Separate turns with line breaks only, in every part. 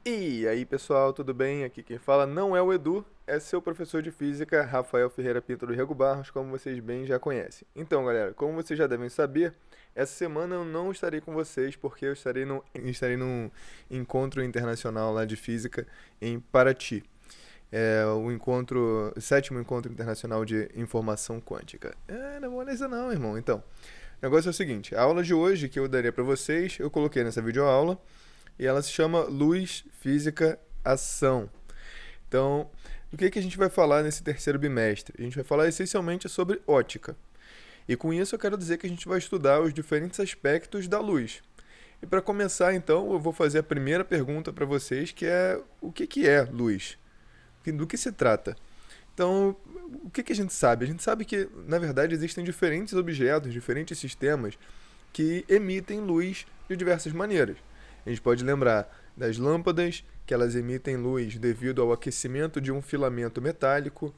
E aí pessoal, tudo bem? Aqui quem fala não é o Edu, é seu professor de física, Rafael Ferreira Pinto do Rego Barros, como vocês bem já conhecem. Então galera, como vocês já devem saber, essa semana eu não estarei com vocês porque eu estarei num encontro internacional lá de física em Paraty. É o sétimo encontro internacional de informação quântica. Não é moleza não, irmão. Então, o negócio é o seguinte, a aula de hoje que eu daria para vocês, eu coloquei nessa videoaula, e ela se chama Luz, Física, Ação. Então, o que a gente vai falar nesse terceiro bimestre? A gente vai falar essencialmente sobre ótica. E com isso eu quero dizer que a gente vai estudar os diferentes aspectos da luz. E para começar, então, eu vou fazer a primeira pergunta para vocês, que é o que é luz? Do que se trata? Então, o que a gente sabe? A gente sabe que, na verdade, existem diferentes objetos, diferentes sistemas que emitem luz de diversas maneiras. A gente pode lembrar das lâmpadas, que elas emitem luz devido ao aquecimento de um filamento metálico.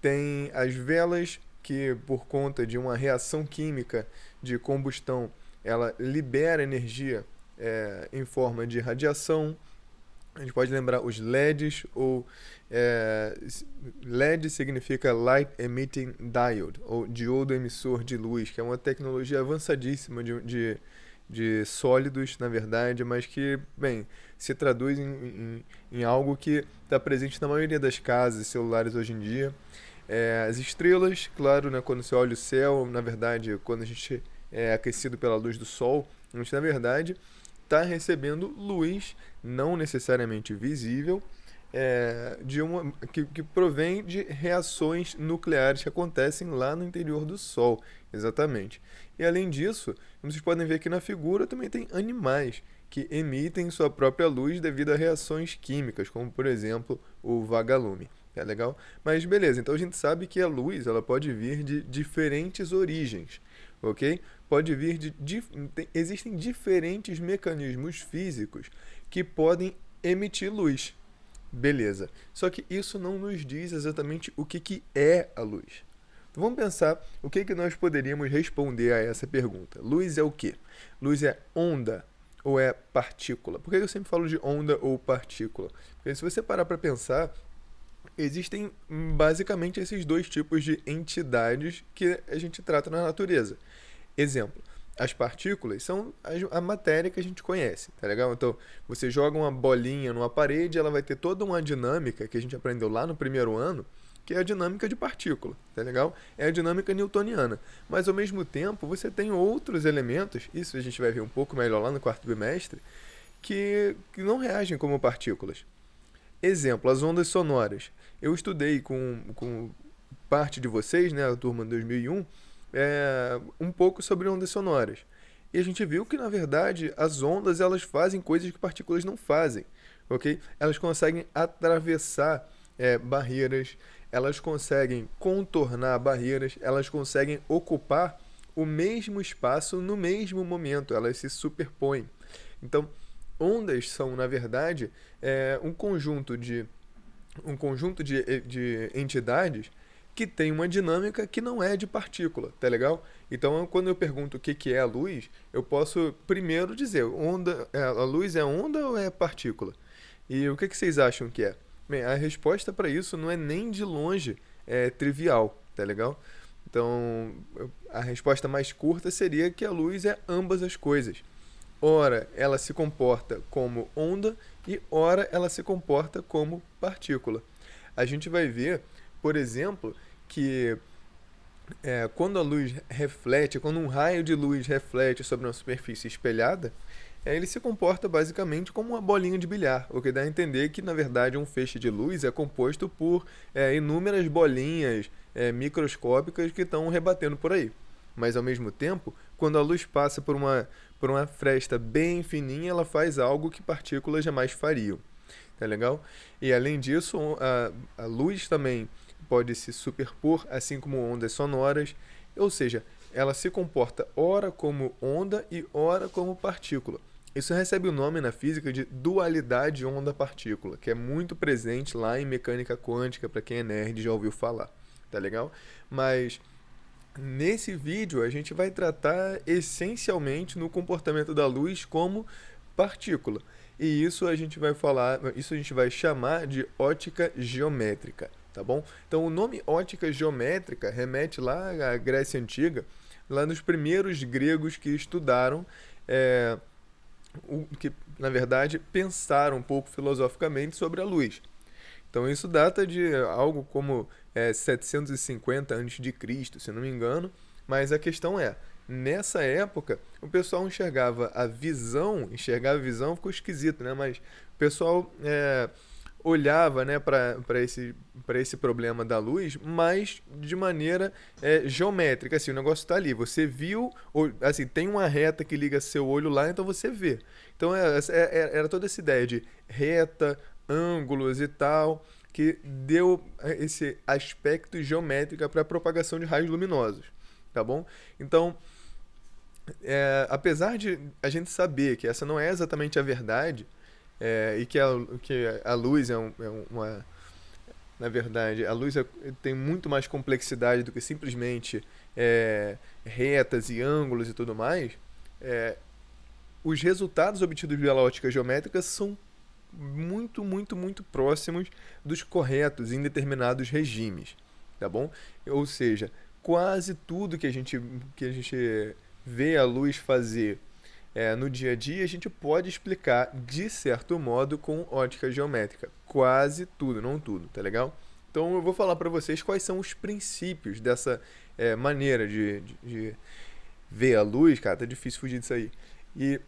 Tem as velas, que por conta de uma reação química de combustão, ela libera energia em forma de radiação. A gente pode lembrar os LEDs, ou LED significa Light Emitting Diode, ou diodo emissor de luz, que é uma tecnologia avançadíssima de sólidos, na verdade, mas que, bem, se traduz em algo que está presente na maioria das casas e celulares hoje em dia. As estrelas, claro, né, quando você olha o céu, na verdade, quando a gente é aquecido pela luz do sol, a gente, na verdade, está recebendo luz, não necessariamente visível, que provém de reações nucleares que acontecem lá no interior do Sol, exatamente. E além disso, como vocês podem ver aqui na figura, também tem animais que emitem sua própria luz devido a reações químicas, como por exemplo o vagalume. É legal? Mas beleza, então a gente sabe que a luz ela pode vir de diferentes origens, ok? Pode vir existem diferentes mecanismos físicos que podem emitir luz. Beleza. Só que isso não nos diz exatamente o que é a luz. Então vamos pensar o que nós poderíamos responder a essa pergunta. Luz é o quê? Luz é onda ou é partícula? Por que eu sempre falo de onda ou partícula? Porque se você parar para pensar, existem basicamente esses dois tipos de entidades que a gente trata na natureza. Exemplo, as partículas são a matéria que a gente conhece, tá legal? Então, você joga uma bolinha numa parede, ela vai ter toda uma dinâmica que a gente aprendeu lá no primeiro ano, que é a dinâmica de partícula, tá legal? É a dinâmica newtoniana. Mas ao mesmo tempo, você tem outros elementos, isso a gente vai ver um pouco melhor lá no quarto bimestre, que não reagem como partículas. Exemplo, as ondas sonoras. Eu estudei com parte de vocês, né, a turma de 2001, um pouco sobre ondas sonoras. E a gente viu que, na verdade, as ondas elas fazem coisas que partículas não fazem, ok? Elas conseguem atravessar barreiras, elas conseguem contornar barreiras, elas conseguem ocupar o mesmo espaço no mesmo momento, elas se superpõem. Então, ondas são, na verdade, de entidades que tem uma dinâmica que não é de partícula, tá legal? Então, quando eu pergunto o que é a luz, eu posso primeiro dizer, a luz é onda ou é partícula? E o que vocês acham que é? Bem, a resposta para isso não é nem de longe trivial, tá legal? Então, a resposta mais curta seria que a luz é ambas as coisas. Ora, ela se comporta como onda e ora ela se comporta como partícula. A gente vai ver, por exemplo, que quando a luz reflete, quando um raio de luz reflete sobre uma superfície espelhada, ele se comporta basicamente como uma bolinha de bilhar, o que dá a entender que, na verdade, um feixe de luz é composto por inúmeras bolinhas microscópicas que estão rebatendo por aí. Mas, ao mesmo tempo, quando a luz passa por uma fresta bem fininha, ela faz algo que partículas jamais fariam. Tá legal? E além disso, a luz também pode se superpor, assim como ondas sonoras, ou seja, ela se comporta ora como onda e ora como partícula. Isso recebe o nome na física de dualidade onda-partícula, que é muito presente lá em mecânica quântica, para quem é nerd já ouviu falar, tá legal? Mas nesse vídeo a gente vai tratar essencialmente no comportamento da luz como partícula. e isso a gente vai chamar de ótica geométrica, tá bom? Então o nome ótica geométrica remete lá à Grécia Antiga, lá nos primeiros gregos que estudaram, é, que na verdade pensaram um pouco filosoficamente sobre a luz. Então isso data de algo como 750 a.C., se não me engano, mas a questão é, nessa época, o pessoal enxergava a visão, ficou esquisito, né? Mas o pessoal olhava, né, para esse problema da luz, mas de maneira geométrica, assim, o negócio está ali, você viu, ou, assim, tem uma reta que liga seu olho lá, então você vê. Então era toda essa ideia de reta, ângulos e tal, que deu esse aspecto geométrico para a propagação de raios luminosos, tá bom? Então, apesar de a gente saber que essa não é exatamente a verdade, e que a luz uma. Na verdade, a luz tem muito mais complexidade do que simplesmente retas e ângulos e tudo mais. Os resultados obtidos pela ótica geométrica são muito, muito, muito próximos dos corretos em determinados regimes, tá bom? Ou seja, quase tudo que a gente vê a luz fazer no dia a dia, a gente pode explicar de certo modo com ótica geométrica. Quase tudo, não tudo, tá legal? Então eu vou falar para vocês quais são os princípios dessa maneira de ver a luz, cara, tá difícil fugir disso aí. E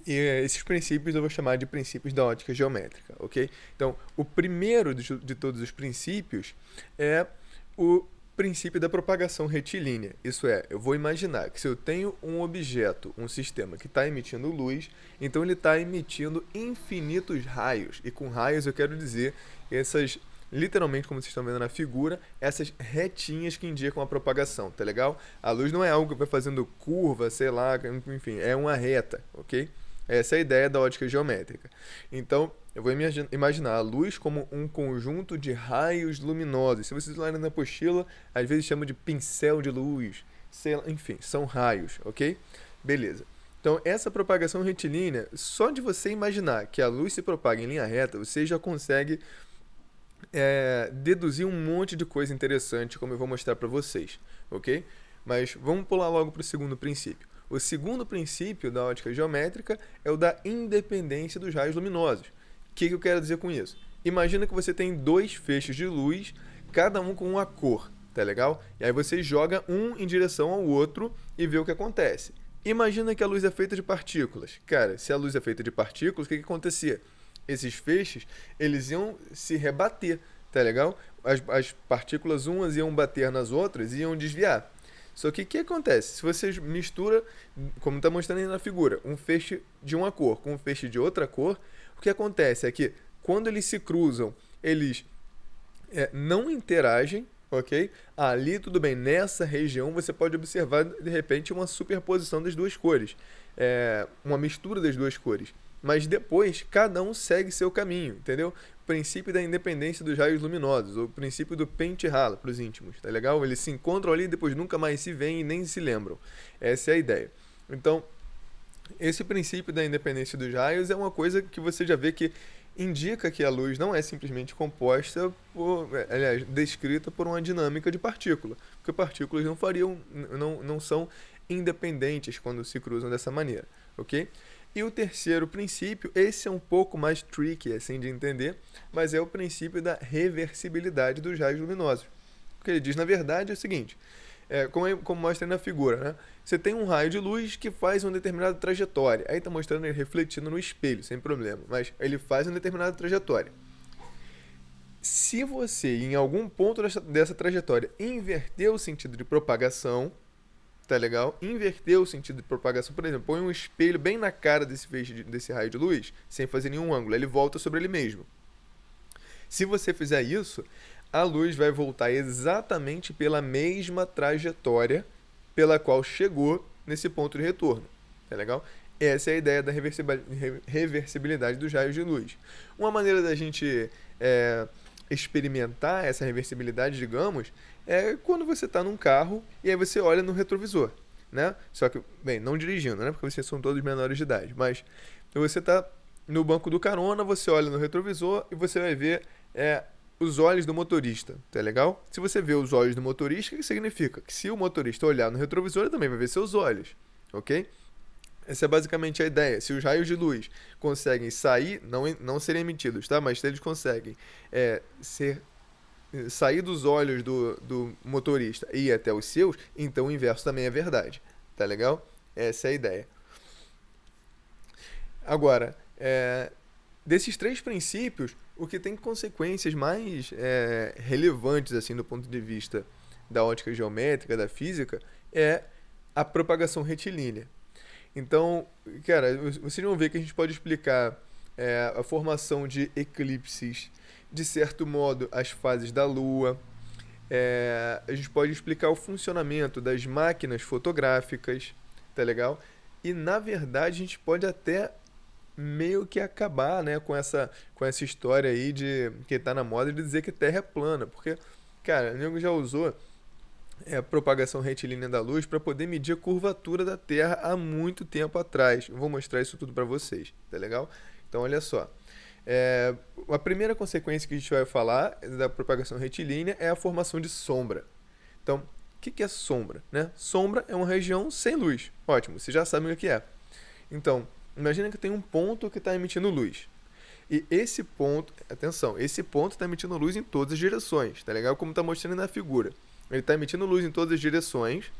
esses princípios eu vou chamar de princípios da ótica geométrica, ok? Então, o primeiro de todos os princípios é o princípio da propagação retilínea. Isso é, eu vou imaginar que se eu tenho um objeto, um sistema que está emitindo luz, então ele está emitindo infinitos raios. E com raios eu quero dizer essas, literalmente como vocês estão vendo na figura, essas retinhas que indicam a propagação, tá legal? A luz não é algo que vai fazendo curva, sei lá, enfim, é uma reta, ok? Essa é a ideia da ótica geométrica. Então, eu vou imaginar a luz como um conjunto de raios luminosos. Se vocês olharem na apostila, às vezes chamam de pincel de luz. Sei lá, enfim, são raios, ok? Beleza. Então, essa propagação retilínea, só de você imaginar que a luz se propaga em linha reta, você já consegue deduzir um monte de coisa interessante, como eu vou mostrar para vocês, ok? Mas vamos pular logo para o segundo princípio. O segundo princípio da ótica geométrica é o da independência dos raios luminosos. O que eu quero dizer com isso? Imagina que você tem dois feixes de luz, cada um com uma cor, tá legal? E aí você joga um em direção ao outro e vê o que acontece. Imagina que a luz é feita de partículas. Cara, se a luz é feita de partículas, o que acontecia? Esses feixes, eles iam se rebater, tá legal? As partículas umas iam bater nas outras e iam desviar. Só que o que acontece? Se você mistura, como está mostrando aí na figura, um feixe de uma cor com um feixe de outra cor, o que acontece é que quando eles se cruzam, eles não interagem, ok? Ali tudo bem, nessa região você pode observar de repente uma superposição das duas cores, uma mistura das duas cores. Mas depois cada um segue seu caminho, entendeu? O princípio da independência dos raios luminosos, ou o princípio do pente e rala para os íntimos, tá legal? Eles se encontram ali e depois nunca mais se veem e nem se lembram. Essa é a ideia. Então, esse princípio da independência dos raios é uma coisa que você já vê que indica que a luz não é simplesmente composta aliás, descrita por uma dinâmica de partícula, porque partículas não são independentes quando se cruzam dessa maneira, ok? E o terceiro princípio, esse é um pouco mais tricky assim de entender, mas é o princípio da reversibilidade dos raios luminosos. O que ele diz, na verdade, é o seguinte, como mostra aí na figura, né? Você tem um raio de luz que faz uma determinada trajetória, aí está mostrando ele refletindo no espelho, sem problema, mas ele faz uma determinada trajetória. Se você, em algum ponto dessa trajetória, inverter o sentido de propagação, tá legal? Inverter o sentido de propagação, por exemplo, põe um espelho bem na cara desse raio de luz, sem fazer nenhum ângulo, ele volta sobre ele mesmo. Se você fizer isso, a luz vai voltar exatamente pela mesma trajetória pela qual chegou nesse ponto de retorno, tá legal? Essa é a ideia da reversibilidade dos raios de luz. Uma maneira da gente experimentar essa reversibilidade, digamos, é quando você está num carro e aí você olha no retrovisor, né? Só que, bem, não dirigindo, né? Porque vocês são todos menores de idade, mas você está no banco do carona, você olha no retrovisor e você vai ver os olhos do motorista, tá legal? Se você vê os olhos do motorista, o que significa? Que se o motorista olhar no retrovisor, ele também vai ver seus olhos, ok? Essa é basicamente a ideia. Se os raios de luz conseguem sair, não serem emitidos, tá? Mas se eles conseguem sair dos olhos do motorista e ir até os seus, então o inverso também é verdade, tá legal? Essa é a ideia. Agora, desses três princípios, o que tem consequências mais relevantes, assim, do ponto de vista da ótica geométrica, da física, é a propagação retilínea. Então, cara, vocês vão ver que a gente pode explicar a formação de eclipses, de certo modo, as fases da Lua. A gente pode explicar o funcionamento das máquinas fotográficas, tá legal? E, na verdade, a gente pode até meio que acabar, né, com essa história aí de que tá na moda de dizer que Terra é plana, porque, cara, o nego já usou a propagação retilínea da luz para poder medir a curvatura da Terra há muito tempo atrás. Eu vou mostrar isso tudo para vocês, tá legal? Então, olha só. A primeira consequência que a gente vai falar da propagação retilínea é a formação de sombra. Então, o que é sombra, né? Sombra é uma região sem luz. Ótimo, vocês já sabem o que é. Então, imagina que tem um ponto que está emitindo luz. E esse ponto, atenção, esse ponto está emitindo luz em todas as direções, tá legal? Como está mostrando na figura. Ele está emitindo luz em todas as direções.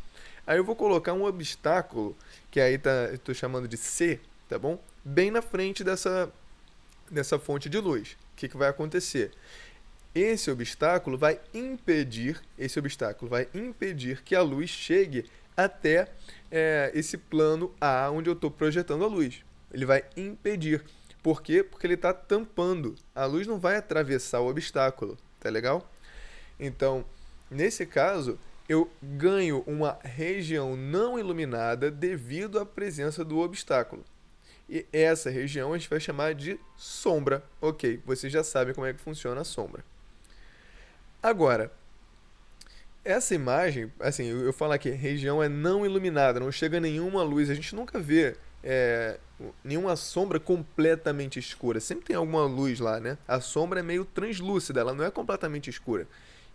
Aí eu vou colocar um obstáculo, que aí estou chamando de C, tá bom? Bem na frente dessa fonte de luz. O que vai acontecer? Esse obstáculo vai impedir que a luz chegue até esse plano A onde eu estou projetando a luz. Ele vai impedir. Por quê? Porque ele está tampando. A luz não vai atravessar o obstáculo, tá legal? Então, nesse caso, eu ganho uma região não iluminada devido à presença do obstáculo. E essa região a gente vai chamar de sombra. Ok, vocês já sabem como é que funciona a sombra. Agora, essa imagem, assim, eu falo aqui, região é não iluminada, não chega nenhuma luz, a gente nunca vê nenhuma sombra completamente escura. Sempre tem alguma luz lá, né? A sombra é meio translúcida, ela não é completamente escura.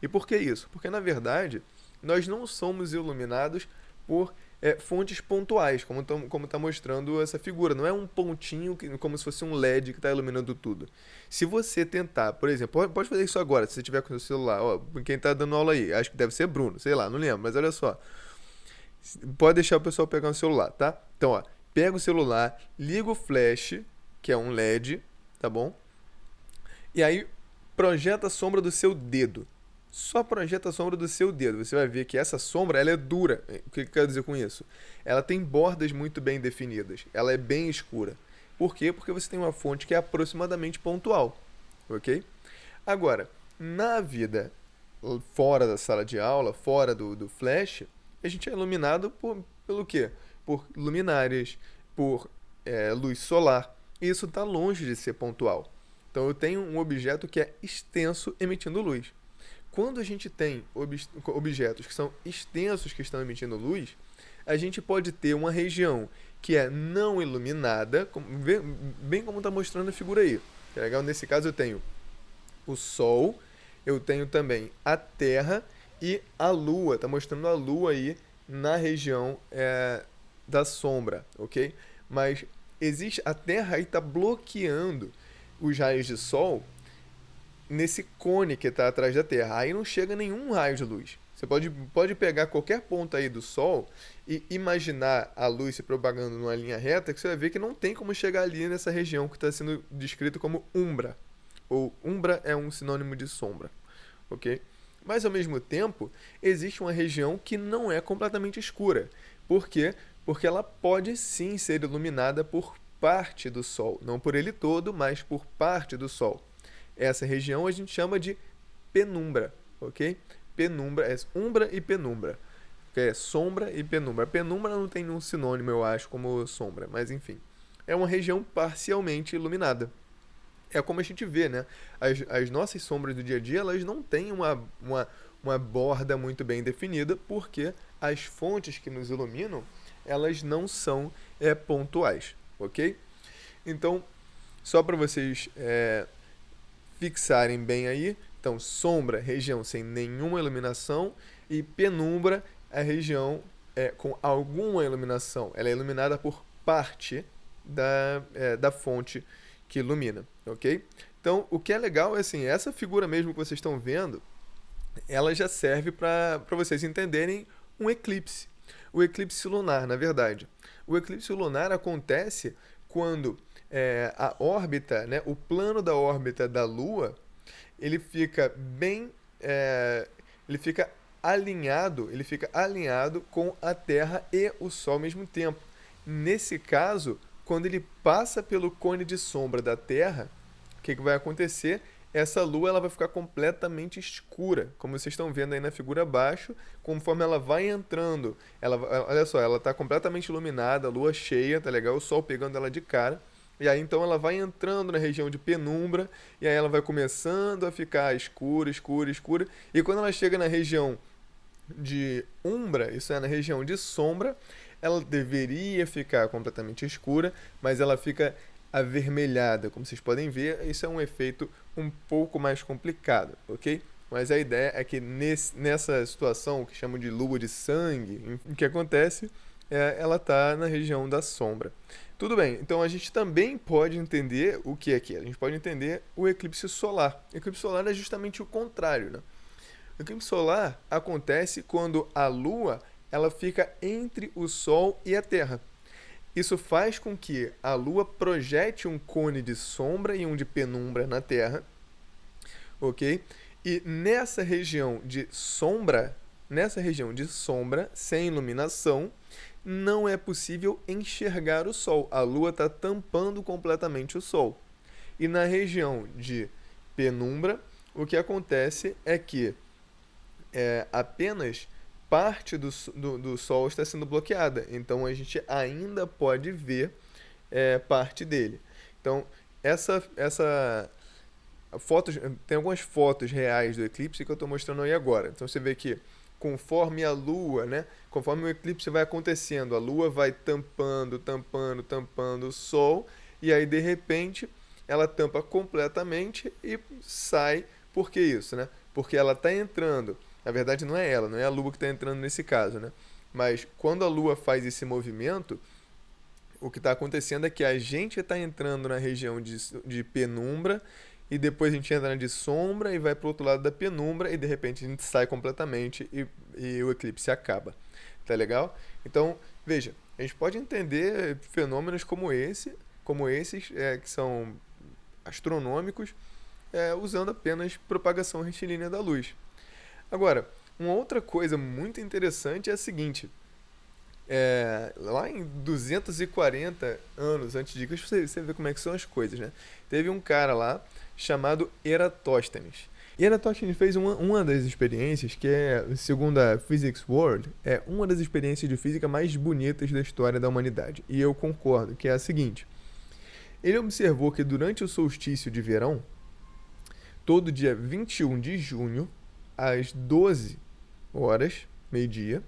E por que isso? Porque, na verdade, nós não somos iluminados por fontes pontuais, como está mostrando essa figura. Não é um pontinho, como se fosse um LED que está iluminando tudo. Se você tentar, por exemplo, pode fazer isso agora, se você tiver com o seu celular. Ó, quem está dando aula aí, acho que deve ser Bruno, sei lá, não lembro, mas olha só. Pode deixar o pessoal pegar o celular, tá? Então, ó, pega o celular, liga o flash, que é um LED, tá bom? E aí, projeta a sombra do seu dedo. Só projeta a sombra do seu dedo. Você vai ver que essa sombra ela é dura. O que eu quero dizer com isso? Ela tem bordas muito bem definidas. Ela é bem escura. Por quê? Porque você tem uma fonte que é aproximadamente pontual. Ok? Agora, na vida fora da sala de aula, fora do flash, a gente é iluminado pelo quê? Por luminárias, por luz solar. E isso está longe de ser pontual. Então eu tenho um objeto que é extenso emitindo luz. Quando a gente tem objetos que são extensos que estão emitindo luz, a gente pode ter uma região que é não iluminada, bem como está mostrando a figura aí. É legal? Nesse caso eu tenho o Sol, eu tenho também a Terra e a Lua. Está mostrando a Lua aí na região da sombra, ok? Mas a Terra aí está bloqueando os raios de Sol nesse cone que está atrás da Terra. Aí não chega nenhum raio de luz. Você pode pegar qualquer ponto aí do Sol e imaginar a luz se propagando numa linha reta, que você vai ver que não tem como chegar ali nessa região que está sendo descrita como umbra. Ou umbra é um sinônimo de sombra, ok? Mas ao mesmo tempo, existe uma região que não é completamente escura. Por quê? Porque ela pode sim ser iluminada por parte do Sol. Não por ele todo, mas por parte do Sol. Essa região a gente chama de penumbra, ok? Penumbra, umbra e penumbra. É sombra e penumbra. Penumbra não tem um sinônimo, eu acho, como sombra, mas enfim. É uma região parcialmente iluminada. É como a gente vê, né? As nossas sombras do dia a dia, elas não têm uma borda muito bem definida, porque as fontes que nos iluminam, elas não são pontuais, ok? Então, só para vocês fixarem bem aí. Então, sombra, região sem nenhuma iluminação, e penumbra, a região com alguma iluminação. Ela é iluminada por parte da fonte que ilumina, ok? Então, o que é legal é assim, essa figura mesmo que vocês estão vendo, ela já serve para vocês entenderem um eclipse. O eclipse lunar, na verdade. O eclipse lunar acontece quando a órbita, né, o plano da órbita da Lua, ele fica bem, ele fica alinhado com a Terra e o Sol ao mesmo tempo. Nesse caso, quando ele passa pelo cone de sombra da Terra, o que vai acontecer? Essa lua ela vai ficar completamente escura, como vocês estão vendo aí na figura abaixo, conforme ela vai entrando. Olha só, ela está completamente iluminada, a lua cheia, tá legal? O sol pegando ela de cara. E aí então ela vai entrando na região de penumbra, e aí ela vai começando a ficar escura, escura, escura. E quando ela chega na região de umbra, isso é, na região de sombra, ela deveria ficar completamente escura, mas ela fica avermelhada. Como vocês podem ver, isso é um efeito um pouco mais complicado, ok? Mas a ideia é que nessa situação, que chamam de lua de sangue, o que acontece ela está na região da sombra. Tudo bem, então a gente também pode entender o que é que é. A gente pode entender o eclipse solar. O eclipse solar é justamente o contrário, né? O eclipse solar acontece quando a Lua ela fica entre o Sol e a Terra. Isso faz com que a Lua projete um cone de sombra e um de penumbra na Terra, ok? E nessa região de sombra, sem iluminação, não é possível enxergar o Sol. A Lua está tampando completamente o Sol. E na região de penumbra, o que acontece é que apenas parte do Sol está sendo bloqueada. Então a gente ainda pode ver parte dele. Então, fotos, tem algumas fotos reais do eclipse que eu estou mostrando aí agora. Então você vê que conforme a Lua, né, conforme o eclipse vai acontecendo, a Lua vai tampando o Sol, e aí de repente ela tampa completamente e sai. Por que isso, né? Porque ela está entrando. Na verdade não é a Lua que está entrando nesse caso, né? Mas quando a Lua faz esse movimento, o que está acontecendo é que a gente está entrando na região de penumbra, e depois a gente entra na de sombra e vai para o outro lado da penumbra, e de repente a gente sai completamente e o eclipse acaba. Tá legal? Então, veja, a gente pode entender fenômenos como esses, que são astronômicos, usando apenas propagação retilínea da luz. Agora, uma outra coisa muito interessante é a seguinte: lá em 240 anos antes de Cristo, você vê como é que são as coisas, né? Teve um cara lá chamado Eratóstenes. E Eratóstenes fez uma das experiências que segundo a Physics World, é uma das experiências de física mais bonitas da história da humanidade. E eu concordo, que é a seguinte: ele observou que durante o solstício de verão, todo dia 21 de junho, às 12 horas, meio-dia,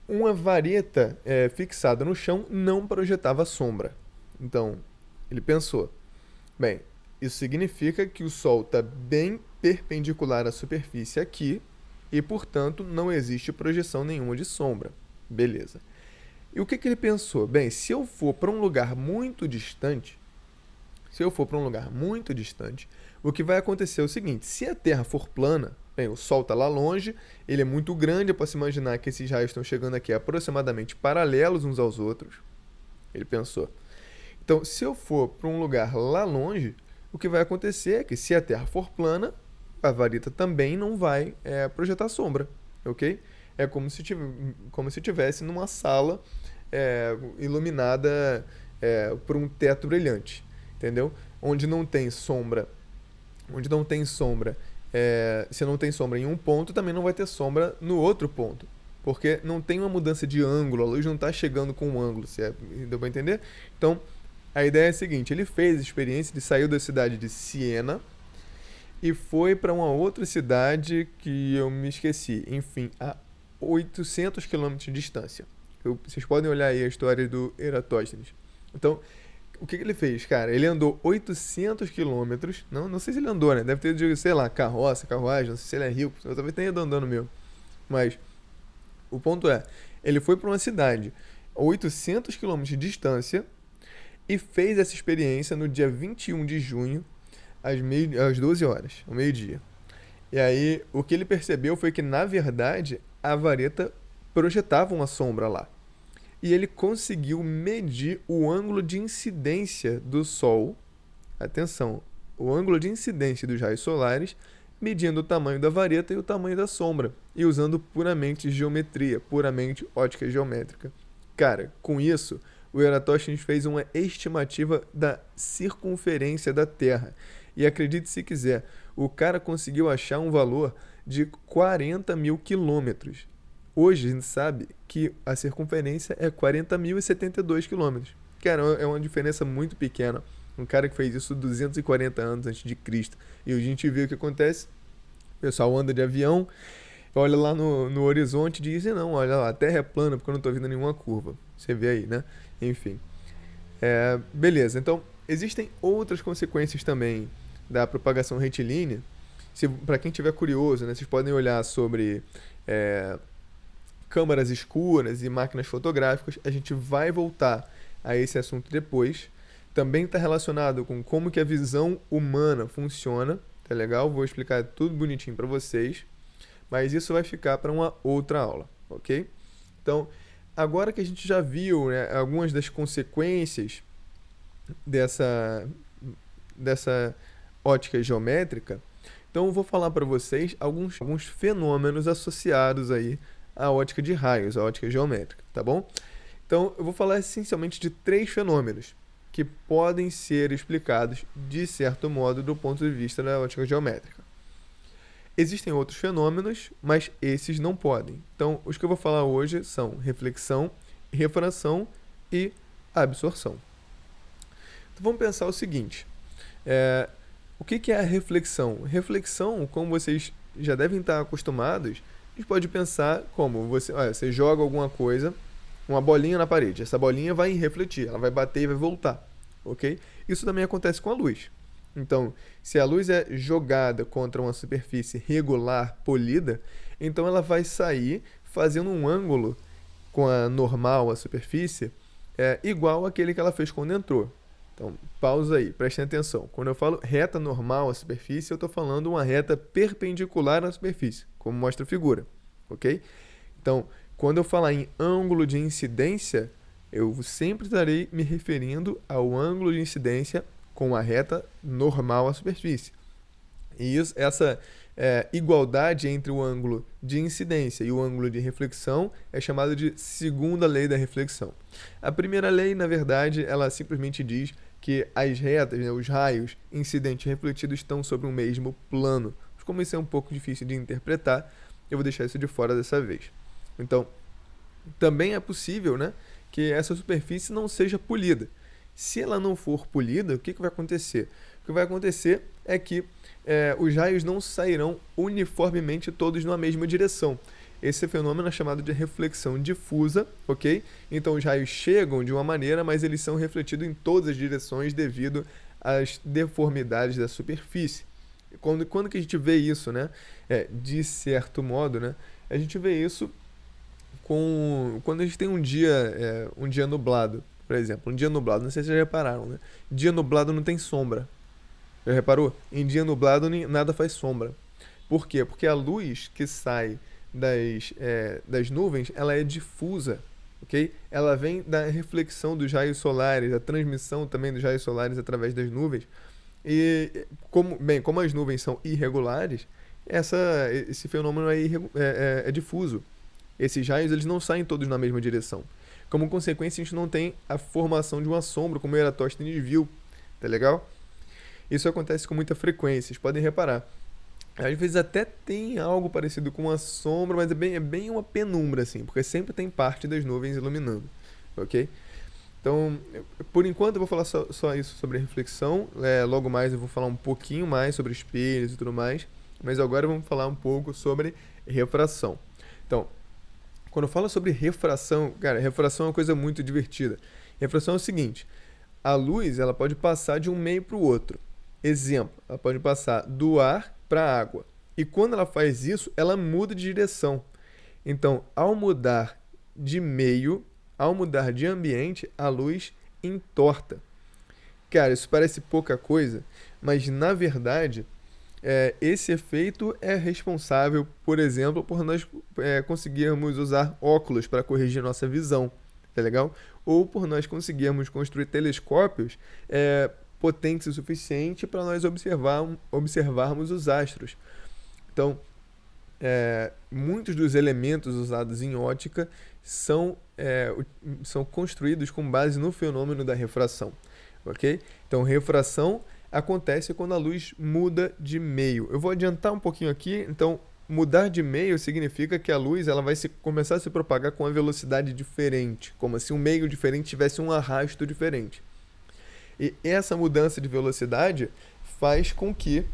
uma vareta fixada no chão não projetava sombra. Então, ele pensou, bem, isso significa que o Sol está bem perpendicular à superfície aqui e, portanto, não existe projeção nenhuma de sombra. Beleza. E o que ele pensou? Bem, se eu for para um lugar muito distante, o que vai acontecer é o seguinte: se a Terra for plana, bem, o Sol está lá longe, ele é muito grande, eu posso imaginar que esses raios estão chegando aqui aproximadamente paralelos uns aos outros. Ele pensou. Então, se eu for para um lugar lá longe, o que vai acontecer é que, se a Terra for plana, a vareta também não vai projetar sombra, ok? É como se tivesse numa sala iluminada por um teto brilhante, entendeu? Onde não tem sombra, se não tem sombra em um ponto, também não vai ter sombra no outro ponto, porque não tem uma mudança de ângulo, a luz não está chegando com um ângulo, deu para entender? Então, a ideia é a seguinte: ele fez a experiência, ele saiu da cidade de Siena e foi para uma outra cidade que eu me esqueci, enfim, a 800 quilômetros de distância. Vocês podem olhar aí a história do Eratóstenes. Então, o que ele fez, cara? Ele andou 800 quilômetros, não sei se ele andou, né? Deve ter, sei lá, carruagem, não sei se ele é rico, eu talvez tenha ido andando mesmo. Mas o ponto é, ele foi para uma cidade a 800 quilômetros de distância e fez essa experiência no dia 21 de junho, às 12 horas, ao meio-dia. E aí, o que ele percebeu foi que, na verdade, a vareta projetava uma sombra lá. E ele conseguiu medir o ângulo de incidência do Sol. Atenção, o ângulo de incidência dos raios solares, medindo o tamanho da vareta e o tamanho da sombra, e usando puramente geometria, puramente ótica geométrica. Cara, com isso, o Eratosthenes fez uma estimativa da circunferência da Terra. E acredite se quiser, o cara conseguiu achar um valor de 40 mil quilômetros. Hoje a gente sabe que a circunferência é 40.072 quilômetros. Cara, é uma diferença muito pequena. Um cara que fez isso 240 anos antes de Cristo. E hoje a gente vê o que acontece. O pessoal anda de avião, olha lá no horizonte e diz, não, olha lá, a Terra é plana porque eu não estou vendo nenhuma curva. Você vê aí, né? Enfim. Beleza, então existem outras consequências também da propagação retilínea. Para quem tiver curioso, né, vocês podem olhar sobre câmaras escuras e máquinas fotográficas. A gente vai voltar a esse assunto depois. Também está relacionado com como que a visão humana funciona. Tá legal? Vou explicar tudo bonitinho para vocês. Mas isso vai ficar para uma outra aula, ok? Então, agora que a gente já viu, né, algumas das consequências dessa ótica geométrica, então eu vou falar para vocês alguns fenômenos associados aí à ótica de raios, à ótica geométrica, tá bom? Então, eu vou falar essencialmente de 3 fenômenos que podem ser explicados, de certo modo, do ponto de vista da ótica geométrica. Existem outros fenômenos, mas esses não podem. Então, os que eu vou falar hoje são reflexão, refração e absorção. Então, vamos pensar o seguinte. O que é a reflexão? Reflexão, como vocês já devem estar acostumados, a gente pode pensar como você joga alguma coisa, uma bolinha na parede. Essa bolinha vai refletir, ela vai bater e vai voltar. Ok? Isso também acontece com a luz. Então, se a luz é jogada contra uma superfície regular, polida, então ela vai sair fazendo um ângulo com a normal, a superfície, igual àquele que ela fez quando entrou. Então, pausa aí, prestem atenção. Quando eu falo reta normal à superfície, eu estou falando uma reta perpendicular à superfície, como mostra a figura. Ok? Então, quando eu falar em ângulo de incidência, eu sempre estarei me referindo ao ângulo de incidência com a reta normal à superfície. E essa igualdade entre o ângulo de incidência e o ângulo de reflexão é chamada de segunda lei da reflexão. A primeira lei, na verdade, ela simplesmente diz que as retas, né, os raios incidentes e refletidos estão sobre o mesmo plano. Mas como isso é um pouco difícil de interpretar, eu vou deixar isso de fora dessa vez. Então, também é possível, né, que essa superfície não seja polida. Se ela não for polida, o que vai acontecer? O que vai acontecer é que os raios não sairão uniformemente todos na mesma direção. Esse fenômeno é chamado de reflexão difusa, ok? Então os raios chegam de uma maneira, mas eles são refletidos em todas as direções devido às deformidades da superfície. Quando que a gente vê isso, né? De certo modo, né? A gente vê isso quando a gente tem um dia nublado. Por exemplo, um dia nublado, não sei se vocês já repararam, né? Dia nublado não tem sombra. Já reparou? Em dia nublado nada faz sombra. Por quê? Porque a luz que sai das nuvens, ela é difusa, ok? Ela vem da reflexão dos raios solares, da transmissão também dos raios solares através das nuvens. E, como as nuvens são irregulares, esse fenômeno é difuso. Esses raios eles não saem todos na mesma direção. Como consequência, a gente não tem a formação de uma sombra, como o Eratosthenes viu. Tá legal? Isso acontece com muita frequência, vocês podem reparar. Às vezes até tem algo parecido com uma sombra, mas é bem uma penumbra, assim, porque sempre tem parte das nuvens iluminando. Ok? Então, por enquanto eu vou falar só isso sobre a reflexão. Logo mais eu vou falar um pouquinho mais sobre espelhos e tudo mais. Mas agora vamos falar um pouco sobre refração. Então, quando eu falo sobre refração, cara, refração é uma coisa muito divertida. Refração é o seguinte: a luz ela pode passar de um meio para o outro. Exemplo, ela pode passar do ar para a água. E quando ela faz isso, ela muda de direção. Então, ao mudar de meio, ao mudar de ambiente, a luz entorta. Cara, isso parece pouca coisa, mas na verdade, esse efeito é responsável, por exemplo, por nós conseguirmos usar óculos para corrigir nossa visão, tá legal? Ou por nós conseguirmos construir telescópios potentes o suficiente para nós observarmos os astros. Então, muitos dos elementos usados em ótica são construídos com base no fenômeno da refração, ok? Então, refração acontece quando a luz muda de meio. Eu vou adiantar um pouquinho aqui. Então, mudar de meio significa que a luz ela vai começar a se propagar com uma velocidade diferente, como se um meio diferente tivesse um arrasto diferente. E essa mudança de velocidade faz com que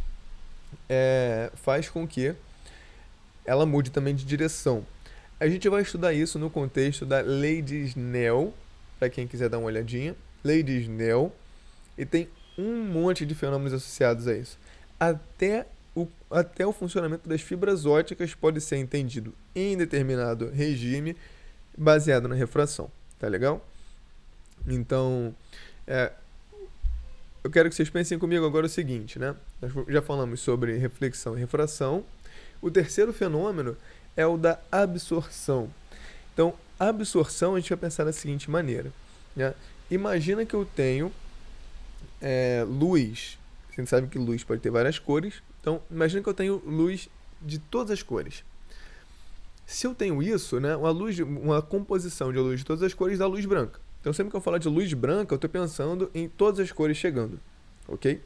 ela mude também de direção. A gente vai estudar isso no contexto da lei de Snell, para quem quiser dar uma olhadinha. Lei de Snell, e tem um monte de fenômenos associados a isso. Até o funcionamento das fibras óticas pode ser entendido em determinado regime baseado na refração. Tá legal? Então, eu quero que vocês pensem comigo agora o seguinte, né? Nós já falamos sobre reflexão e refração. O terceiro fenômeno é o da absorção. Então, a absorção a gente vai pensar da seguinte maneira, né? Imagina que eu tenho luz. A gente sabe que luz pode ter várias cores. Então, imagina que eu tenho luz de todas as cores. Se eu tenho isso, né, uma composição de luz de todas as cores dá luz branca. Então, sempre que eu falar de luz branca, eu estou pensando em todas as cores chegando. Ok?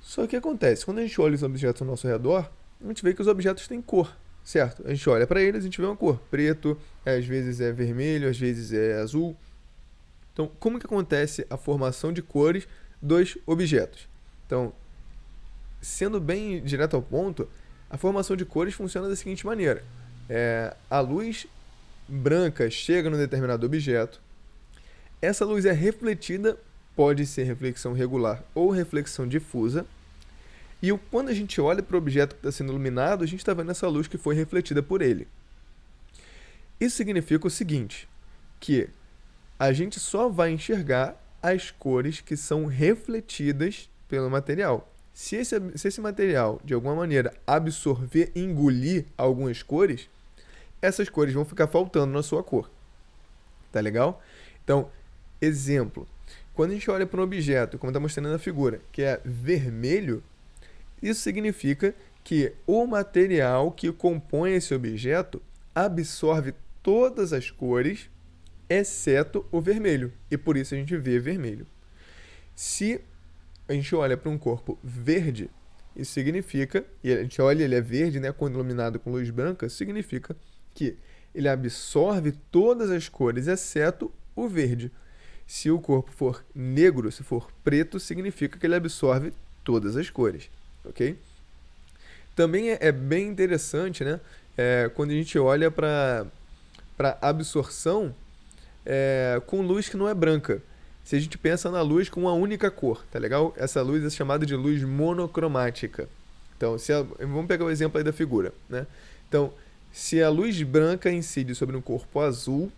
Só que o que acontece? Quando a gente olha os objetos ao nosso redor, a gente vê que os objetos têm cor, certo? A gente olha para eles, a gente vê uma cor. Preto, às vezes é vermelho, às vezes é azul. Então, como que acontece a formação de cores dos objetos? Então, sendo bem direto ao ponto, a formação de cores funciona da seguinte maneira. A luz branca chega num determinado objeto, essa luz é refletida, pode ser reflexão regular ou reflexão difusa, e quando a gente olha para o objeto que está sendo iluminado, a gente está vendo essa luz que foi refletida por ele. Isso significa o seguinte, que a gente só vai enxergar as cores que são refletidas pelo material. Se esse material, de alguma maneira, absorver, engolir algumas cores, essas cores vão ficar faltando na sua cor. Tá legal? Então, exemplo. Quando a gente olha para um objeto, como está mostrando na figura, que é vermelho, isso significa que o material que compõe esse objeto absorve todas as cores, exceto o vermelho. E por isso a gente vê vermelho. Se a gente olha para um corpo verde, isso significa, e a gente olha ele é verde, né, quando iluminado com luz branca, significa que ele absorve todas as cores, exceto o verde. Se o corpo for negro, se for preto, significa que ele absorve todas as cores, ok? Também é bem interessante, né, quando a gente olha para absorção com luz que não é branca. Se a gente pensa na luz com uma única cor, tá legal? Essa luz é chamada de luz monocromática. Então, vamos pegar o exemplo aí da figura, né? Então, se a luz branca incide sobre um corpo azul,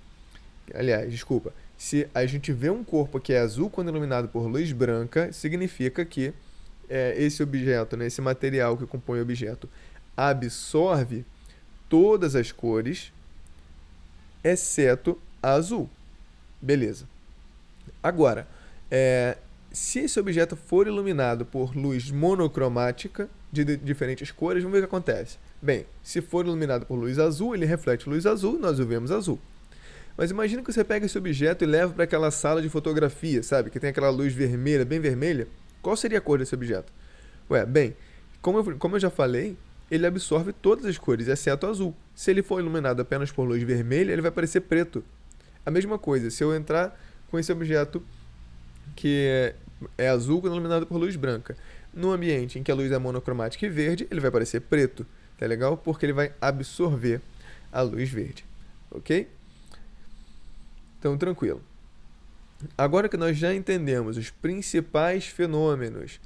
aliás, desculpa, se a gente vê um corpo que é azul quando iluminado por luz branca, significa que esse objeto, né, esse material que compõe o objeto, absorve todas as cores, exceto a azul. Beleza. Agora, se esse objeto for iluminado por luz monocromática de diferentes cores, vamos ver o que acontece. Bem, se for iluminado por luz azul, ele reflete luz azul, nós o vemos azul. Mas imagina que você pega esse objeto e leva para aquela sala de fotografia, sabe? Que tem aquela luz vermelha, bem vermelha. Qual seria a cor desse objeto? Bem, como eu já falei, ele absorve todas as cores, exceto o azul. Se ele for iluminado apenas por luz vermelha, ele vai parecer preto. A mesma coisa, se eu entrar com esse objeto que é azul quando iluminado por luz branca, no ambiente em que a luz é monocromática e verde, ele vai parecer preto. Tá legal? Porque ele vai absorver a luz verde. Ok? Então, tranquilo. Agora que nós já entendemos os principais fenômenos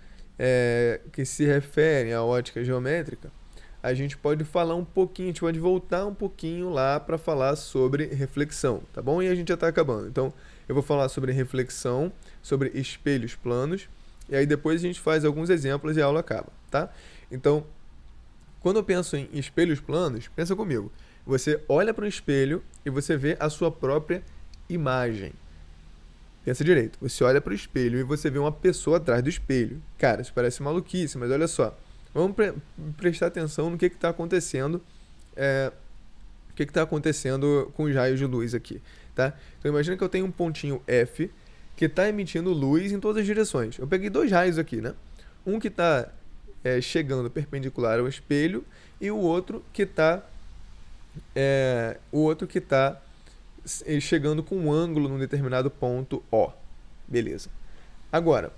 que se referem à ótica geométrica, a gente pode falar um pouquinho, a gente pode voltar um pouquinho lá para falar sobre reflexão, tá bom? E a gente já está acabando. Então, eu vou falar sobre reflexão, sobre espelhos planos, e aí depois a gente faz alguns exemplos e a aula acaba, tá? Então, quando eu penso em espelhos planos, pensa comigo. Você olha para um espelho e você vê a sua própria imagem. Pensa direito. Você olha para o espelho e você vê uma pessoa atrás do espelho. Cara, isso parece maluquice, mas olha só. Vamos prestar atenção no que está acontecendo. O que está acontecendo com os raios de luz aqui, tá? Então imagina que eu tenho um pontinho F que está emitindo luz em todas as direções. Eu peguei dois raios aqui, né? Um que está chegando perpendicular ao espelho e o outro que está chegando com um ângulo num determinado ponto O. Beleza. Agora,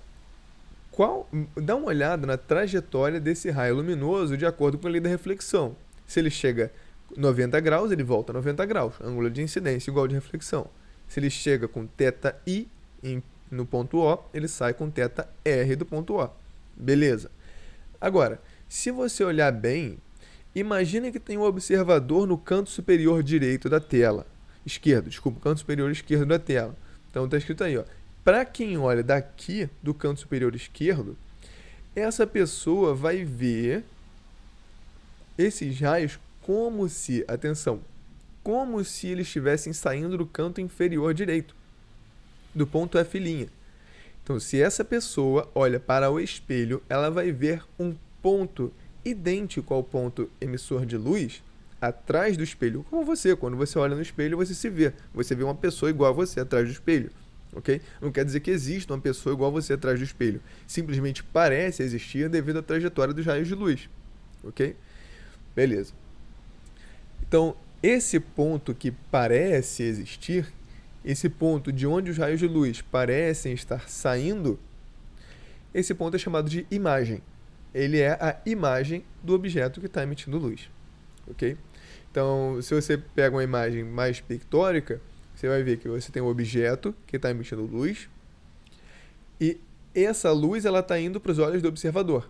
dá uma olhada na trajetória desse raio luminoso de acordo com a lei da reflexão. Se ele chega 90 graus, ele volta 90 graus, ângulo de incidência igual de reflexão. Se ele chega com θi no ponto O, ele sai com θr do ponto O. Beleza. Agora, se você olhar bem, imagine que tem um observador no canto superior direito da tela. Canto superior esquerdo da tela. Então está escrito aí, ó. Para quem olha daqui do canto superior esquerdo, essa pessoa vai ver esses raios como se eles estivessem saindo do canto inferior direito, do ponto F'. Então, se essa pessoa olha para o espelho, ela vai ver um ponto idêntico ao ponto emissor de luz atrás do espelho, como você. Quando você olha no espelho, você vê uma pessoa igual a você atrás do espelho, ok? Não quer dizer que exista uma pessoa igual a você atrás do espelho, simplesmente parece existir devido à trajetória dos raios de luz, ok? Beleza. Então, esse ponto que parece existir, esse ponto de onde os raios de luz parecem estar saindo, esse ponto é chamado de imagem. Ele é a imagem do objeto que está emitindo luz, ok? Então, se você pega uma imagem mais pictórica, você vai ver que você tem um objeto que está emitindo luz e essa luz ela está indo para os olhos do observador.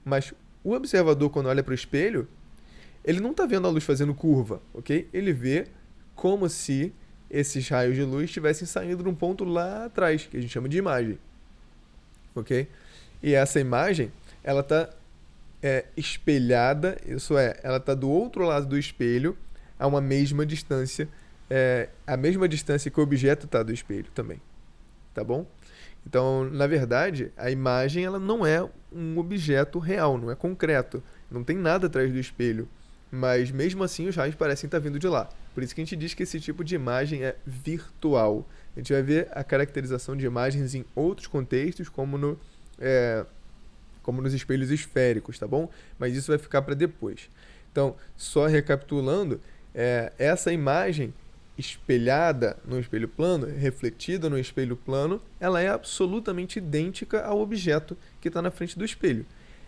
Mas o observador, quando olha para o espelho, ele não está vendo a luz fazendo curva, ok? Ele vê como se esses raios de luz estivessem saindo de um ponto lá atrás, que a gente chama de imagem, ok? E essa imagem, ela está espelhada, isso é, ela está do outro lado do espelho a uma mesma distância, a mesma distância que o objeto está do espelho também, tá bom? Então, na verdade, a imagem ela não é um objeto real, não é concreto, não tem nada atrás do espelho, mas mesmo assim os raios parecem estar vindo de lá. Por isso que a gente diz que esse tipo de imagem é virtual. A gente vai ver a caracterização de imagens em outros contextos, como nos espelhos esféricos, tá bom? Mas isso vai ficar para depois. Então, só recapitulando, essa imagem espelhada no espelho plano, refletida no espelho plano, ela é absolutamente idêntica ao objeto que está na frente do espelho.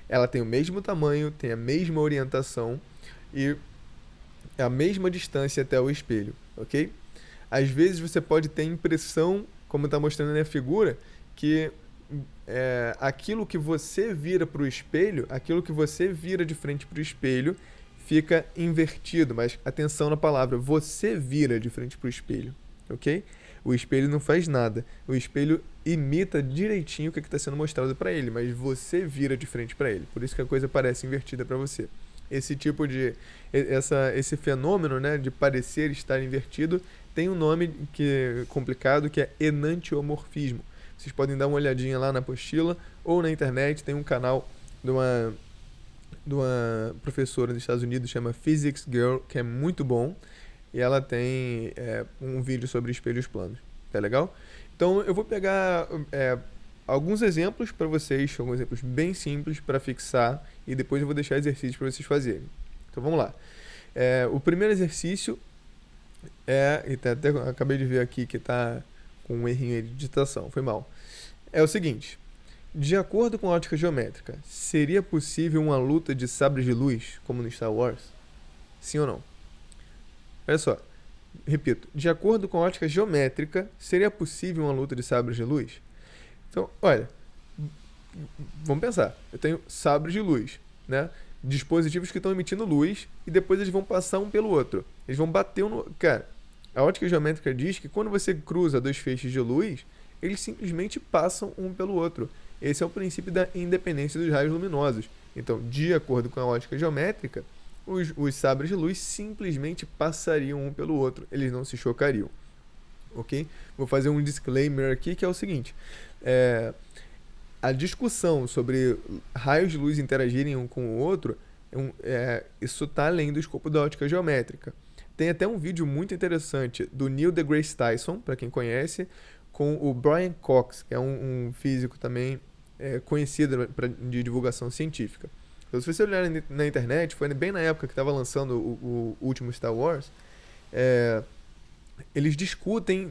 Ela tem o mesmo tamanho, tem a mesma orientação e a mesma distância até o espelho, ok? Às vezes você pode ter a impressão, como está mostrando na figura, que aquilo que você vira para o espelho, aquilo que você vira de frente para o espelho, fica invertido, mas atenção na palavra, você vira de frente para o espelho, ok? O espelho não faz nada, o espelho imita direitinho o que está sendo mostrado para ele, mas você vira de frente para ele, por isso que a coisa parece invertida para você. Esse fenômeno, né, de parecer estar invertido tem um nome complicado que é enantiomorfismo. Vocês podem dar uma olhadinha lá na apostila ou na internet, tem um canal de uma professora dos Estados Unidos, chama Physics Girl, que é muito bom, e ela tem um vídeo sobre espelhos planos. Tá legal? Então eu vou pegar alguns exemplos para vocês, alguns exemplos bem simples para fixar, e depois eu vou deixar exercícios para vocês fazerem. Então vamos lá. O primeiro exercício até acabei de ver aqui que está com um errinho aí de digitação, foi mal. É o seguinte: de acordo com a ótica geométrica, seria possível uma luta de sabres de luz, como no Star Wars? Sim ou não? Olha só. repito, de acordo com a ótica geométrica, seria possível uma luta de sabres de luz? Então, olha, vamos pensar. Eu tenho sabres de luz, né? Dispositivos que estão emitindo luz e depois eles vão passar um pelo outro. Eles vão bater um no... Cara, a ótica geométrica diz que quando você cruza dois feixes de luz, eles simplesmente passam um pelo outro. Esse é o princípio da independência dos raios luminosos. Então, de acordo com a ótica geométrica, os sabres de luz simplesmente passariam um pelo outro. Eles não se chocariam. Ok? Vou fazer um disclaimer aqui que é o seguinte. A discussão sobre raios de luz interagirem um com o outro, isso está além do escopo da ótica geométrica. Tem até um vídeo muito interessante do Neil deGrasse Tyson, para quem conhece, com o Brian Cox, que é um físico também conhecido de divulgação científica. Então, se você olhar na internet, foi bem na época que estava lançando o último Star Wars, eles discutem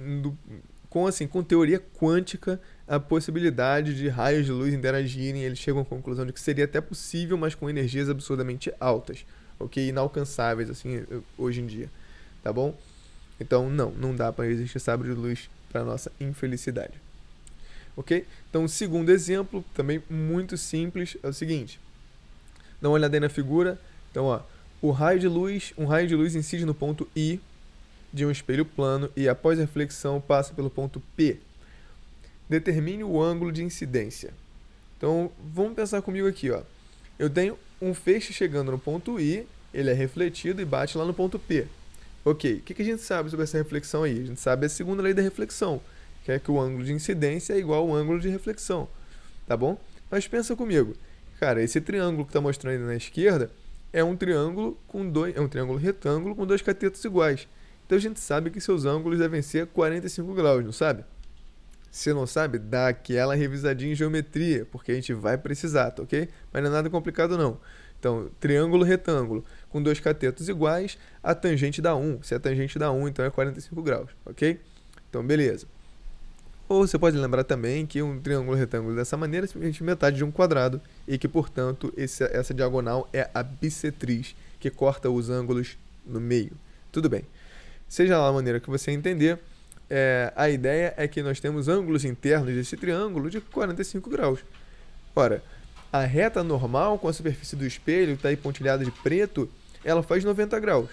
com teoria quântica a possibilidade de raios de luz interagirem. Eles chegam à conclusão de que seria até possível, mas com energias absurdamente altas, ok? Inalcançáveis assim hoje em dia, tá bom? Então não dá para existir sabre de luz para nossa infelicidade, ok? Então o segundo exemplo, também muito simples, é o seguinte. Dá uma olhada aí na figura. Então, ó, um raio de luz incide no ponto I de um espelho plano e após a reflexão passa pelo ponto P. Determine o ângulo de incidência. Então, vamos pensar comigo aqui, ó. Eu tenho um feixe chegando no ponto I, ele é refletido e bate lá no ponto P. Ok, o que a gente sabe sobre essa reflexão aí? A gente sabe a segunda lei da reflexão, que é que o ângulo de incidência é igual ao ângulo de reflexão, tá bom? Mas pensa comigo. Cara, esse triângulo que está mostrando aí na esquerda é um triângulo retângulo com dois catetos iguais. Então a gente sabe que seus ângulos devem ser 45 graus, não sabe? Se não sabe, dá aquela revisadinha em geometria, porque a gente vai precisar, tá ok? Mas não é nada complicado não. Então, triângulo retângulo com dois catetos iguais, a tangente dá 1. Se a tangente dá 1, então é 45 graus, ok? Então, beleza. Ou você pode lembrar também que um triângulo retângulo dessa maneira é simplesmente metade de um quadrado e que, portanto, essa diagonal é a bissetriz que corta os ângulos no meio. Tudo bem. Seja lá a maneira que você entender, a ideia é que nós temos ângulos internos desse triângulo de 45 graus. Ora, a reta normal com a superfície do espelho, que está aí pontilhada de preto, ela faz 90 graus.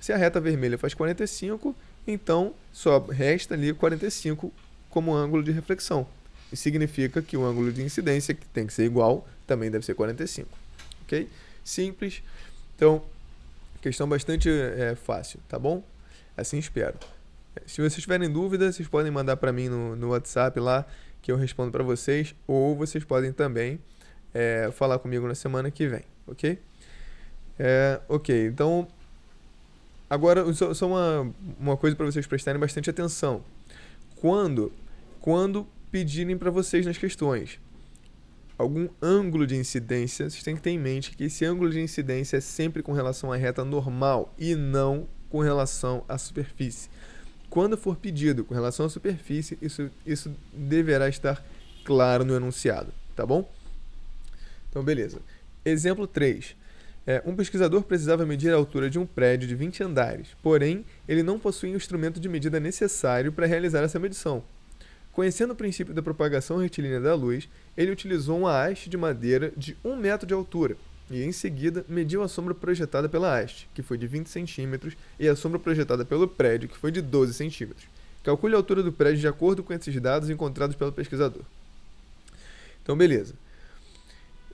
Se a reta vermelha faz 45, então só resta ali 45 como ângulo de reflexão. Isso significa que o ângulo de incidência, que tem que ser igual, também deve ser 45. Ok? Simples. Então, questão bastante fácil, tá bom? Assim espero. Se vocês tiverem dúvidas, vocês podem mandar para mim no WhatsApp lá, que eu respondo para vocês, ou vocês podem também falar comigo na semana que vem, ok? Ok, então, agora só uma coisa para vocês prestarem bastante atenção. Quando pedirem para vocês nas questões algum ângulo de incidência, vocês têm que ter em mente que esse ângulo de incidência é sempre com relação à reta normal e não com relação à superfície. Quando for pedido com relação à superfície, isso deverá estar claro no enunciado, tá bom? Então, beleza. Exemplo 3. Um pesquisador precisava medir a altura de um prédio de 20 andares, porém, ele não possuía o instrumento de medida necessário para realizar essa medição. Conhecendo o princípio da propagação retilínea da luz, ele utilizou uma haste de madeira de 1 metro de altura e, em seguida, mediu a sombra projetada pela haste, que foi de 20 centímetros, e a sombra projetada pelo prédio, que foi de 12 centímetros. Calcule a altura do prédio de acordo com esses dados encontrados pelo pesquisador. Então, beleza.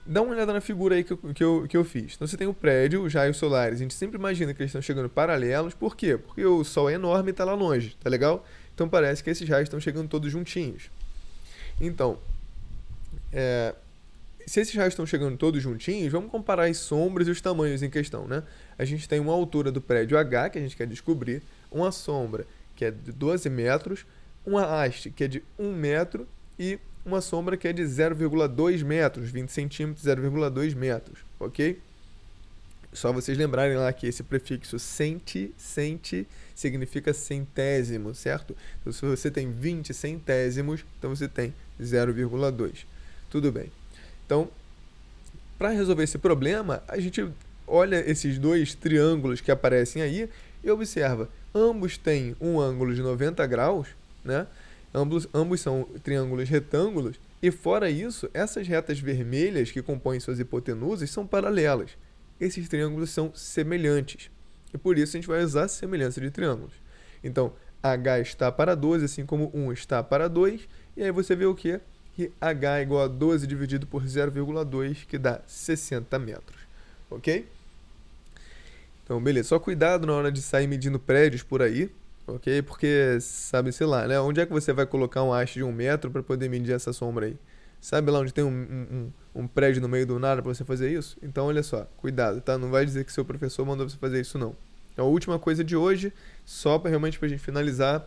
Dá uma olhada na figura aí que eu fiz. Então, você tem o prédio, os raios solares. A gente sempre imagina que eles estão chegando paralelos. Por quê? Porque o Sol é enorme e está lá longe, tá legal? Então, parece que esses raios estão chegando todos juntinhos. Então, se esses raios estão chegando todos juntinhos, vamos comparar as sombras e os tamanhos em questão, né? A gente tem uma altura do prédio H, que a gente quer descobrir, uma sombra, que é de 12 metros, uma haste, que é de 1 metro, e uma sombra que é de 0,2 metros, 20 centímetros, 0,2 metros, ok? Só vocês lembrarem lá que esse prefixo centi significa centésimo, certo? Então, se você tem 20 centésimos, então você tem 0,2. Tudo bem. Então, para resolver esse problema, a gente olha esses dois triângulos que aparecem aí e observa. ambos têm um ângulo de 90 graus, né? Ambos são triângulos retângulos, e fora isso, essas retas vermelhas que compõem suas hipotenusas são paralelas. Esses triângulos são semelhantes, e por isso a gente vai usar a semelhança de triângulos. Então, H está para 12, assim como 1 está para 2, e aí você vê o quê? Que H é igual a 12 dividido por 0,2, que dá 60 metros, ok? Então, beleza, só cuidado na hora de sair medindo prédios por aí, ok? Porque, sabe, sei lá, né? Onde é que você vai colocar um haste de 1 metro para poder medir essa sombra aí? Sabe lá onde tem um prédio no meio do nada para você fazer isso? Então, olha só, cuidado, tá? Não vai dizer que seu professor mandou você fazer isso, não. Então, a última coisa de hoje, só para realmente pra gente finalizar,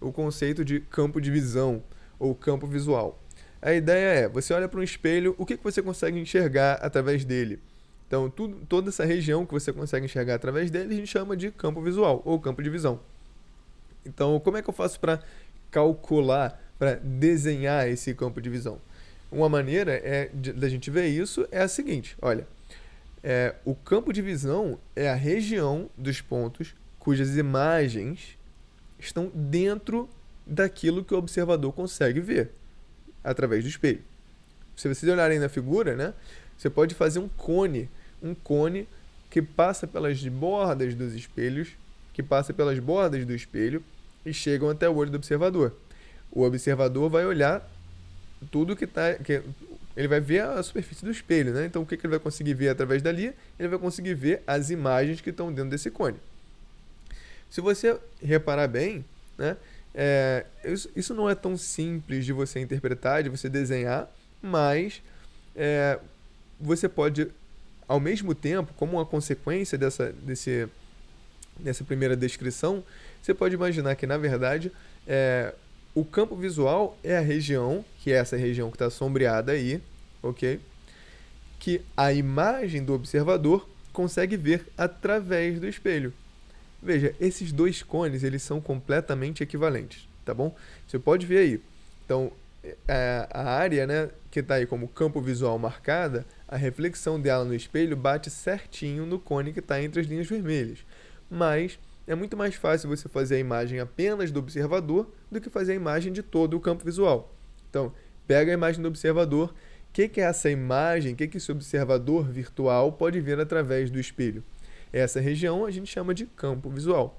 o conceito de campo de visão ou campo visual. A ideia é, você olha para um espelho, o que você consegue enxergar através dele? Então, toda essa região que você consegue enxergar através dele, a gente chama de campo visual ou campo de visão. Então, como é que eu faço para calcular, para desenhar esse campo de visão? Uma maneira da gente ver isso é a seguinte, olha, o campo de visão é a região dos pontos cujas imagens estão dentro daquilo que o observador consegue ver através do espelho. Se vocês olharem na figura, né, você pode fazer um cone que passa pelas bordas dos espelhos, que passa pelas bordas do espelho e chegam até o olho do observador. O observador vai olhar tudo ele vai ver a superfície do espelho, né? Então o que ele vai conseguir ver através dali? Ele vai conseguir ver as imagens que estão dentro desse cone. Se você reparar bem, né, isso não é tão simples de você interpretar, de você desenhar, mas você pode, ao mesmo tempo, como uma consequência dessa primeira descrição, você pode imaginar que, na verdade, o campo visual é a região, que é essa região que está sombreada aí, ok? Que a imagem do observador consegue ver através do espelho. Veja, esses dois cones, eles são completamente equivalentes, tá bom? Você pode ver aí. Então, a área, né, que está aí como campo visual marcada, a reflexão dela no espelho bate certinho no cone que está entre as linhas vermelhas. Mas é muito mais fácil você fazer a imagem apenas do observador do que fazer a imagem de todo o campo visual. Então, pega a imagem do observador. O que é essa imagem? O que esse observador virtual pode ver através do espelho? Essa região a gente chama de campo visual.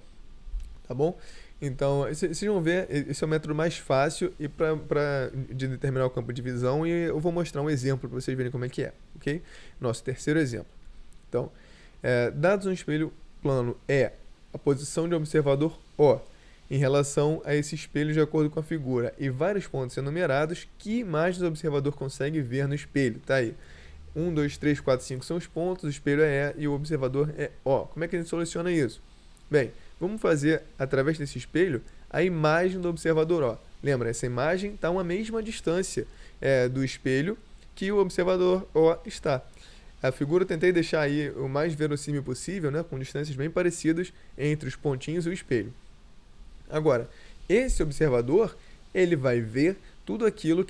Tá bom? Então, vocês vão ver, esse é o método mais fácil de determinar o campo de visão, e eu vou mostrar um exemplo para vocês verem como é que é, ok? Nosso terceiro exemplo. Então, dados um espelho plano a posição de observador O em relação a esse espelho de acordo com a figura e vários pontos enumerados, que imagens o observador consegue ver no espelho? Tá aí. 1, 2, 3, 4, 5 são os pontos, o espelho é E e o observador é O. Como é que a gente soluciona isso? Bem, vamos fazer, através desse espelho, a imagem do observador O. Lembra, essa imagem está a uma mesma distância do espelho que o observador O está. A figura eu tentei deixar aí o mais verossímil possível, né, com distâncias bem parecidas entre os pontinhos e o espelho. Agora, esse observador, ele vai ver tudo aquilo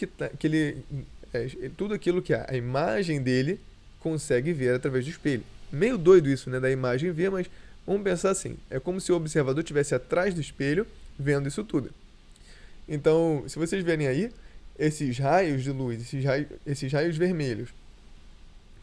tudo aquilo que a imagem dele consegue ver através do espelho. Meio doido isso, né, da imagem ver, mas vamos pensar assim, é como se o observador estivesse atrás do espelho vendo isso tudo. Então, se vocês verem aí, esses raios de luz, esses raios vermelhos,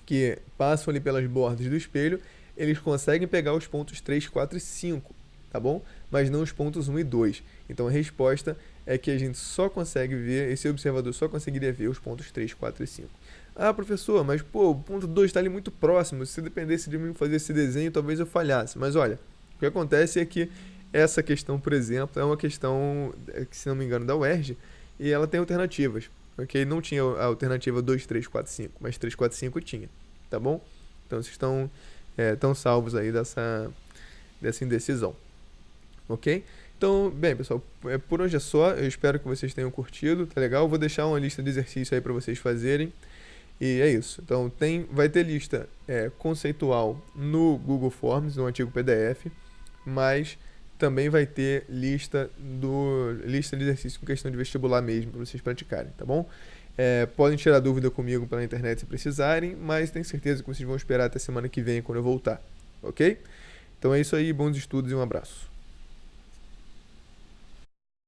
que passam ali pelas bordas do espelho, eles conseguem pegar os pontos 3, 4 e 5, tá bom? Mas não os pontos 1 e 2. Então a resposta é que a gente só consegue ver, esse observador só conseguiria ver os pontos 3, 4 e 5. Ah, professor, mas pô, o ponto 2 está ali muito próximo, se dependesse de mim fazer esse desenho, talvez eu falhasse. Mas olha, o que acontece é que essa questão, por exemplo, é uma questão, que, se não me engano, da UERJ, e ela tem alternativas. Ok? Não tinha a alternativa 2, 3, 4, 5, mas 3, 4, 5 tinha, tá bom? Então vocês estão salvos aí dessa indecisão, ok? Então, bem, pessoal, por hoje é só. Eu espero que vocês tenham curtido, tá legal? Eu vou deixar uma lista de exercícios aí para vocês fazerem, e é isso. Então vai ter lista conceitual no Google Forms, no antigo PDF, mas também vai ter lista de exercícios com questão de vestibular mesmo, para vocês praticarem, tá bom? Podem tirar dúvida comigo pela internet se precisarem, mas tenho certeza que vocês vão esperar até semana que vem, quando eu voltar, ok? Então é isso aí, bons estudos e um abraço.